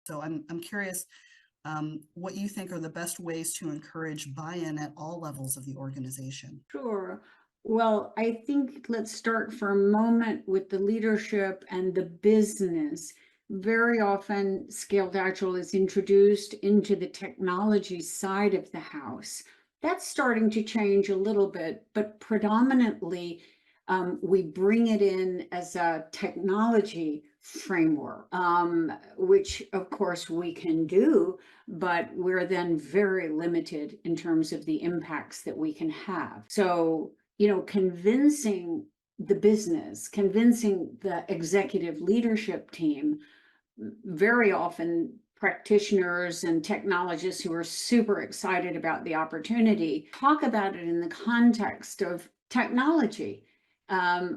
So I'm curious what you think are the best ways to encourage buy-in at all levels of the organization. Sure. Well, I think let's start for a moment with the leadership and the business. Very often, Scaled Agile is introduced into the technology side of the house. That's starting to change a little bit, but predominantly, we bring it in as a technology framework, which of course we can do, but we're then very limited in terms of the impacts that we can have. So, convincing the business, convincing the executive leadership team, very often practitioners and technologists who are super excited about the opportunity talk about it in the context of technology,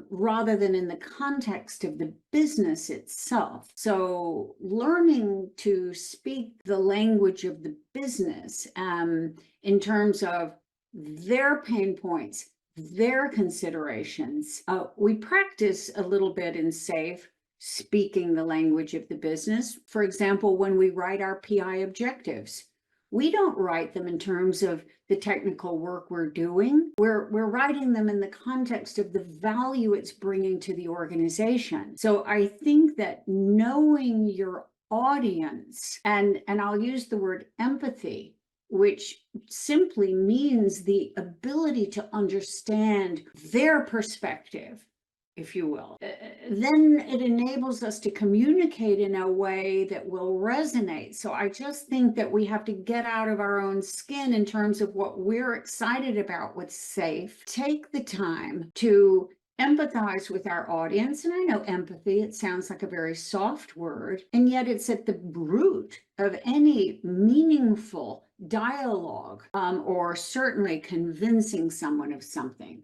rather than in the context of the business itself. So learning to speak the language of the business, in terms of their pain points, their considerations. We practice a little bit in SAFe speaking the language of the business. For example, when we write our PI objectives, we don't write them in terms of the technical work we're doing. We're writing them in the context of the value it's bringing to the organization. So I think that knowing your audience, and I'll use the word empathy, which simply means the ability to understand their perspective, if you will, then it enables us to communicate in a way that will resonate. So I just think that we have to get out of our own skin in terms of what we're excited about with SAFe. Take the time to empathize with our audience. And I know empathy, it sounds like a very soft word, and yet it's at the root of any meaningful dialogue, or certainly convincing someone of something.